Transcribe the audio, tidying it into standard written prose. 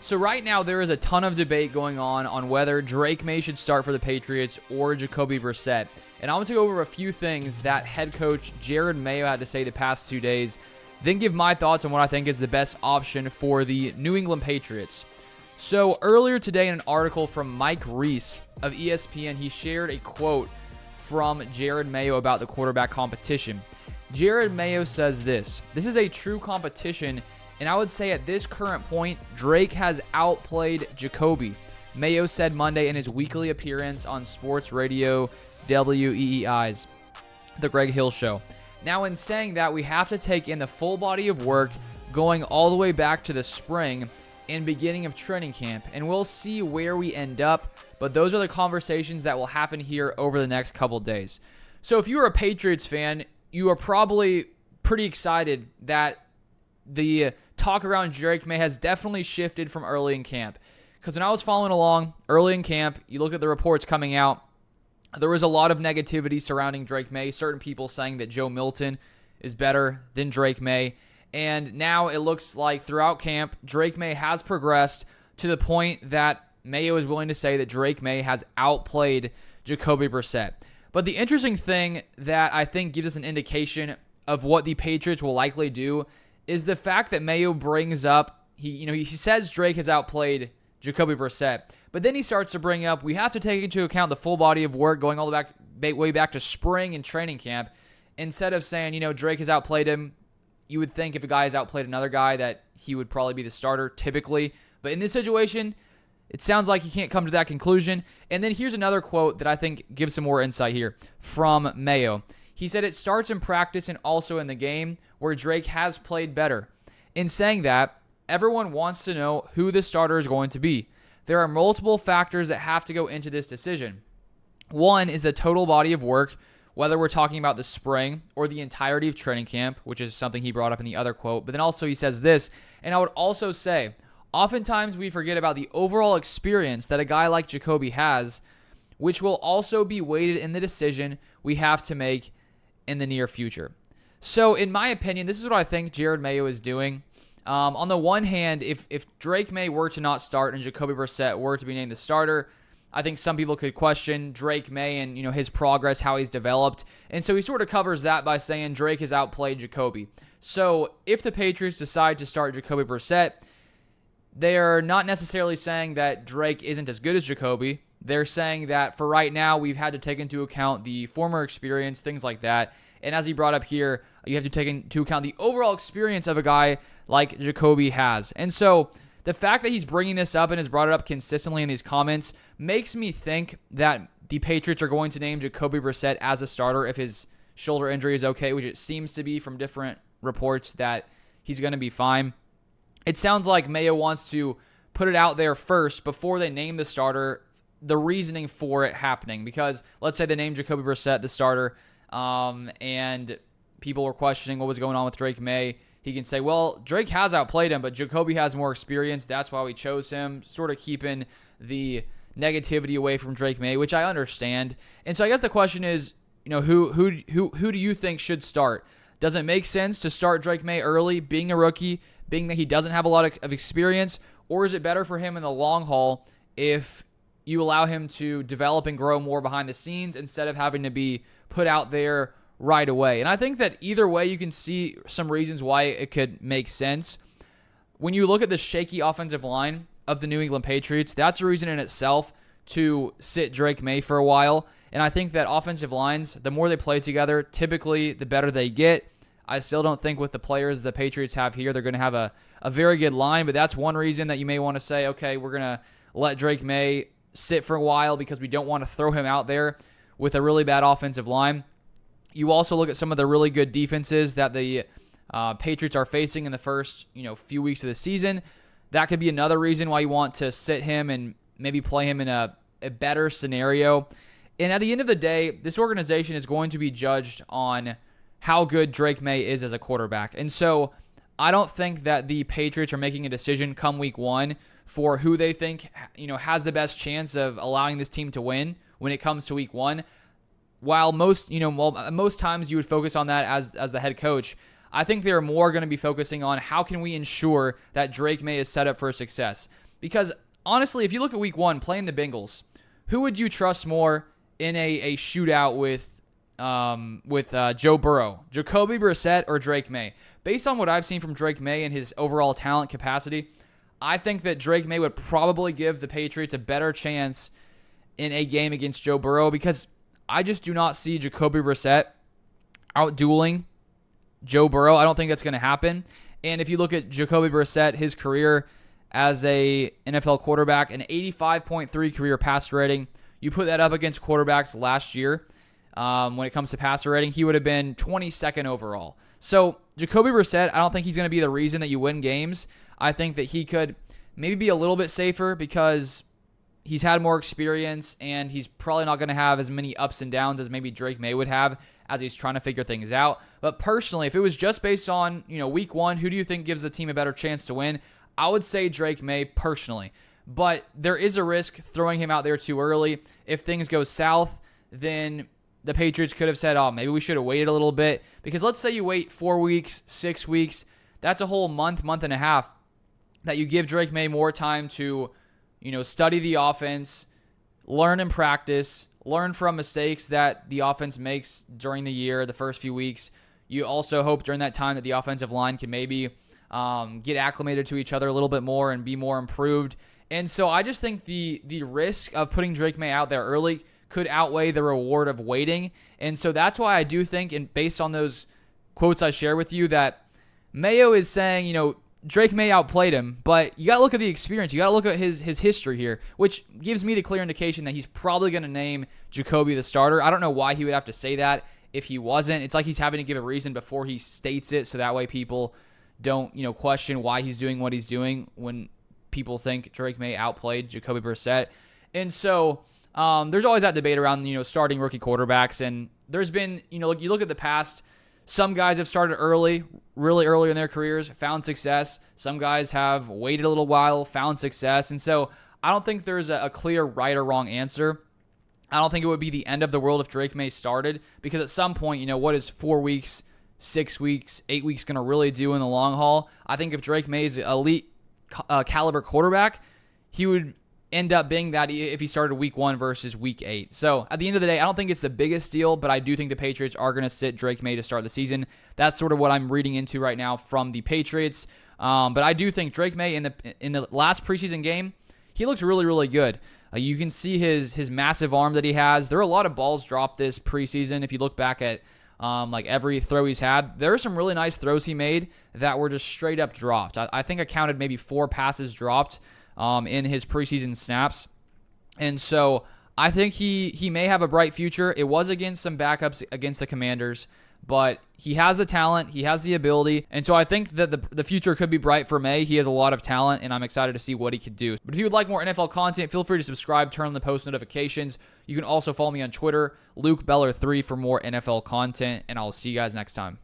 So right now there is a ton of debate going on whether Drake Maye should start for the Patriots or Jacoby Brissett. And I want to go over a few things that head coach Jerod Mayo had to say the past 2 days, then give my thoughts on what I think is the best option for the New England Patriots. So earlier today in an article from Mike Reese of ESPN, he shared a quote from Jerod Mayo about the quarterback competition. Jerod Mayo says this is a true competition, and I would say at this current point, Drake has outplayed Jacoby. Mayo said Monday in his weekly appearance on sports radio WEEI's The Greg Hill Show. Now, in saying that, we have to take in the full body of work going all the way back to the spring and beginning of training camp, and we'll see where we end up, but those are the conversations that will happen here over the next couple days. So if you're a Patriots fan, you are probably pretty excited that the talk around Drake Maye has definitely shifted from early in camp. Because when I was following along early in camp, you look at the reports coming out, there was a lot of negativity surrounding Drake Maye. Certain people saying that Joe Milton is better than Drake Maye. And now it looks like throughout camp, Drake Maye has progressed to the point that Mayo is willing to say that Drake Maye has outplayed Jacoby Brissett. But the interesting thing that I think gives us an indication of what the Patriots will likely do is the fact that Mayo brings up, he says Drake has outplayed Jacoby Brissett, but then he starts to bring up, we have to take into account the full body of work going all the way back to spring and training camp. Instead of saying, Drake has outplayed him, you would think if a guy has outplayed another guy that he would probably be the starter typically. But in this situation, it sounds like he can't come to that conclusion. And then here's another quote that I think gives some more insight here from Mayo. He said, it starts in practice and also in the game where Drake has played better. In saying that, everyone wants to know who the starter is going to be. There are multiple factors that have to go into this decision. One is the total body of work, whether we're talking about the spring or the entirety of training camp, which is something he brought up in the other quote. But then also he says this, and I would also say, oftentimes we forget about the overall experience that a guy like Jacoby has, which will also be weighted in the decision we have to make in the near future. So in my opinion, this is what I think Jerod Mayo is doing. On the one hand, if Drake Maye were to not start and Jacoby Brissett were to be named the starter, I think some people could question Drake Maye and his progress, how he's developed. And so he sort of covers that by saying Drake has outplayed Jacoby. So if the Patriots decide to start Jacoby Brissett, they're not necessarily saying that Drake isn't as good as Jacoby. They're saying that for right now, we've had to take into account the former experience, things like that. And as he brought up here, you have to take into account the overall experience of a guy like Jacoby has. And so the fact that he's bringing this up and has brought it up consistently in these comments makes me think that the Patriots are going to name Jacoby Brissett as a starter if his shoulder injury is okay, which it seems to be from different reports that he's going to be fine. It sounds like Mayo wants to put it out there first before they name the starter, the reasoning for it happening. Because let's say they named Jacoby Brissett the starter, and people were questioning what was going on with Drake Maye. He can say, well, Drake has outplayed him, but Jacoby has more experience. That's why we chose him, sort of keeping the negativity away from Drake Maye, which I understand. And so I guess the question is, who do you think should start? Does it make sense to start Drake Maye early, being a rookie, being that he doesn't have a lot of experience, or is it better for him in the long haul if you allow him to develop and grow more behind the scenes instead of having to be put out there right away? And I think that either way, you can see some reasons why it could make sense. When you look at the shaky offensive line of the New England Patriots, that's a reason in itself to sit Drake Maye for a while. And I think that offensive lines, the more they play together, typically the better they get. I still don't think with the players the Patriots have here, they're going to have a very good line, but that's one reason that you may want to say, okay, we're going to let Drake Maye sit for a while because we don't want to throw him out there with a really bad offensive line. You also look at some of the really good defenses that the Patriots are facing in the first few weeks of the season. That could be another reason why you want to sit him and maybe play him in a better scenario. And at the end of the day, this organization is going to be judged on how good Drake Maye is as a quarterback. And so I don't think that the Patriots are making a decision come week one for who they think has the best chance of allowing this team to win when it comes to week one. While most times you would focus on that as the head coach, I think they're more going to be focusing on how can we ensure that Drake Maye is set up for success. Because honestly, if you look at week 1, playing the Bengals, who would you trust more in a shootout with Joe Burrow? Jacoby Brissett or Drake Maye? Based on what I've seen from Drake Maye and his overall talent capacity, I think that Drake Maye would probably give the Patriots a better chance in a game against Joe Burrow, because I just do not see Jacoby Brissett out-dueling Joe Burrow. I don't think that's going to happen. And if you look at Jacoby Brissett, his career as a NFL quarterback, an 85.3 career passer rating, you put that up against quarterbacks last year. When it comes to passer rating, he would have been 22nd overall. So Jacoby Brissett, I don't think he's going to be the reason that you win games. I think that he could maybe be a little bit safer because he's had more experience and he's probably not going to have as many ups and downs as maybe Drake Maye would have as he's trying to figure things out. But personally, if it was just based on, week 1, who do you think gives the team a better chance to win? I would say Drake Maye personally. But there is a risk throwing him out there too early. If things go south, then the Patriots could have said, maybe we should have waited a little bit. Because let's say you wait 4 weeks, 6 weeks. That's a whole month and a half that you give Drake Maye more time to, study the offense, learn and practice, learn from mistakes that the offense makes during the year, the first few weeks. You also hope during that time that the offensive line can maybe get acclimated to each other a little bit more and be more improved. And so I just think the risk of putting Drake Maye out there early could outweigh the reward of waiting. And so that's why I do think, and based on those quotes I share with you, that Mayo is saying, Drake Maye outplayed him, but you got to look at the experience. You got to look at his history here, which gives me the clear indication that he's probably going to name Jacoby the starter. I don't know why he would have to say that if he wasn't. It's like he's having to give a reason before he states it, so that way people don't, question why he's doing what he's doing when people think Drake Maye outplayed Jacoby Brissett. And so there's always that debate around, starting rookie quarterbacks, and there's been, you look at the past. Some guys have started early, really early in their careers, found success. Some guys have waited a little while, found success. And so I don't think there's a clear right or wrong answer. I don't think it would be the end of the world if Drake Maye started, because at some point, what is 4 weeks, 6 weeks, 8 weeks going to really do in the long haul? I think if Drake Maye is an elite caliber quarterback, he would end up being that if he started week 1 versus week 8. So at the end of the day, I don't think it's the biggest deal, but I do think the Patriots are going to sit Drake Maye to start the season. That's sort of what I'm reading into right now from the Patriots. But I do think Drake Maye in the last preseason game, he looks really, really good. You can see his massive arm that he has. There are a lot of balls dropped this preseason. If you look back at every throw he's had, there are some really nice throws he made that were just straight up dropped. I think I counted maybe 4 passes dropped in his preseason snaps. And so I think he may have a bright future. It was against some backups against the Commanders, but he has the talent, he has the ability, and so I think that the future could be bright for Maye. He has a lot of talent, and I'm excited to see what he could do. But if you would like more NFL content, feel free to subscribe, turn on the post notifications. You can also follow me on Twitter, LukeBeller3, for more NFL content, and I'll see you guys next time.